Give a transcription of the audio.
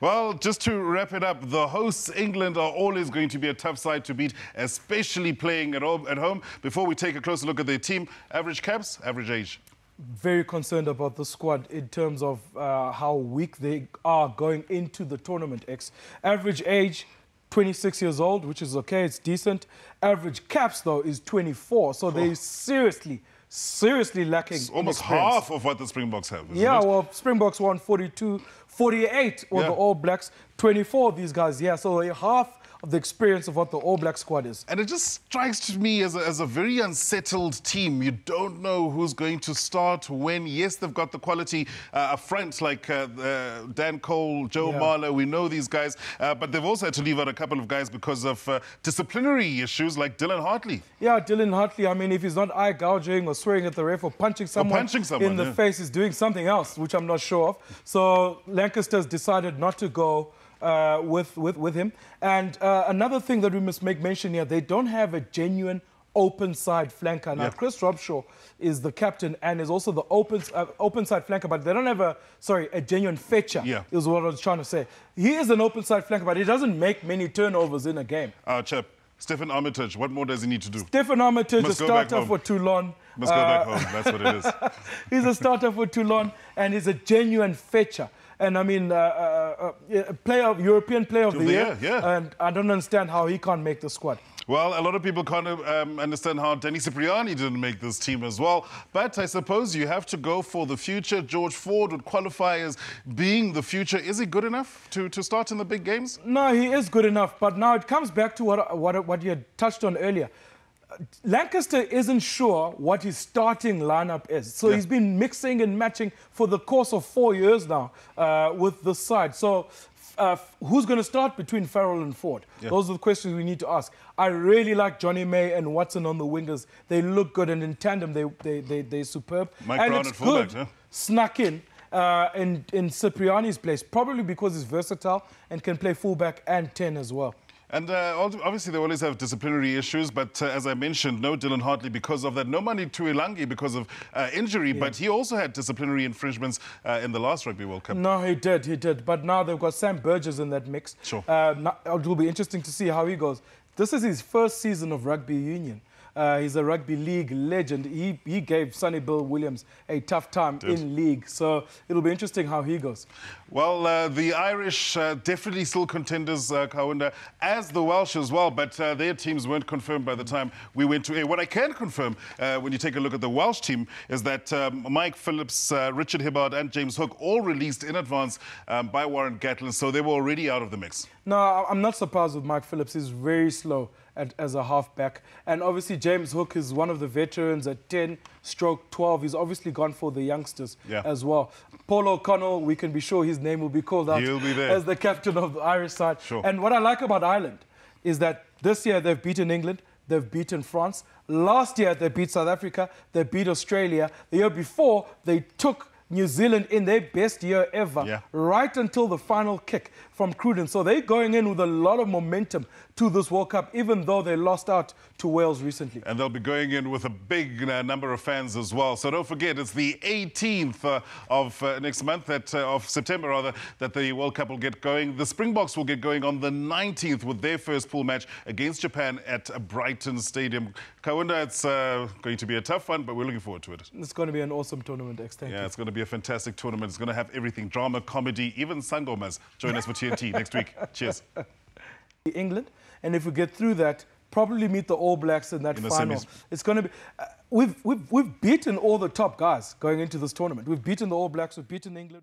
Well, just to wrap it up, the hosts, England, are always going to be a tough side to beat, especially playing at home. Before we take a closer look at their team, average caps, average age. Very concerned about the squad in terms of how weak they are going into the tournament. Average age, 26 years old, which is okay, it's decent. Average caps, though, is 24, so they're seriously lacking. It's almost half of what the Springboks have, isn't it? Well, Springboks won 42, 48 with the All Blacks, 24 these guys, so half of the experience of what the All Black squad is. And it just strikes to me as a very unsettled team. You don't know who's going to start when. Yes, they've got the quality up front, like Dan Cole, Joe Marler. We know these guys, but they've also had to leave out a couple of guys because of disciplinary issues, like Dylan Hartley. Yeah, Dylan Hartley, I mean, if he's not eye gouging or swearing at the ref or punching someone in the face, he's doing something else, which I'm not sure of. So Lancaster's decided not to go with him. And another thing that we must make mention here, they don't have a genuine open side flanker. Now, Chris Robshaw is the captain and is also the open side flanker, but they don't have a genuine fetcher, is what I was trying to say. He is an open side flanker, but he doesn't make many turnovers in a game. Chap, Stephen Armitage, what more does he need to do? Stephen Armitage, a starter for Toulon. Must go back home, that's what it is. He's a starter for Toulon and he's a genuine fetcher. And I mean, European Player of the Year. And I don't understand how he can't make the squad. Well, a lot of people can't understand how Danny Cipriani didn't make this team as well. But I suppose you have to go for the future. George Ford would qualify as being the future. Is he good enough to start in the big games? No, he is good enough. But now it comes back to what you had touched on earlier. Lancaster isn't sure what his starting lineup is. So he's been mixing and matching for the course of 4 years now with the side. So who's going to start between Farrell and Ford? Those are the questions we need to ask. I really like Johnny May and Watson on the wingers. They look good, and in tandem, they're superb. Mike Brown at fullback, snuck in Cipriani's place, probably because he's versatile and can play fullback and 10 as well. And obviously, they always have disciplinary issues, but as I mentioned, no Dylan Hartley because of that. No Mani Tuilangi because of injury, but he also had disciplinary infringements in the last Rugby World Cup. No, he did. But now they've got Sam Burgess in that mix. Sure. It will be interesting to see how he goes. This is his first season of rugby union. He's a rugby league legend. He gave Sonny Bill Williams a tough time in league. So it'll be interesting how he goes. Well, the Irish definitely still contenders, Kaunda, as the Welsh as well. But their teams weren't confirmed by the time we went to air. What I can confirm when you take a look at the Welsh team is that Mike Phillips, Richard Hibbard and James Hook all released in advance by Warren Gatlin. So they were already out of the mix. No, I'm not surprised with Mike Phillips. He's very slow as a halfback. And obviously James Hook is one of the veterans at 10/12. He's obviously gone for the youngsters as well. Paul O'Connell, we can be sure his name will be called out as the captain of the Irish side. And what I like about Ireland is that this year they've beaten England, they've beaten France. Last year they beat South Africa, they beat Australia. The year before they took New Zealand in their best year ever, right until the final kick from Cruden. So they're going in with a lot of momentum to this World Cup, even though they lost out to Wales recently. And they'll be going in with a big number of fans as well. So don't forget, it's the 18th of next month, of September rather, that the World Cup will get going. The Springboks will get going on the 19th with their first pool match against Japan at Brighton Stadium. Kaunda, it's going to be a tough one, but we're looking forward to it. It's going to be an awesome tournament, Thank you. It's going to be a fantastic tournament. It's going to have everything, drama, comedy, even sangomas. Join us for TnT next week. Cheers. England, and if we get through that, probably meet the All Blacks in that final. It's going to be... We've beaten all the top guys going into this tournament. We've beaten the All Blacks, we've beaten England.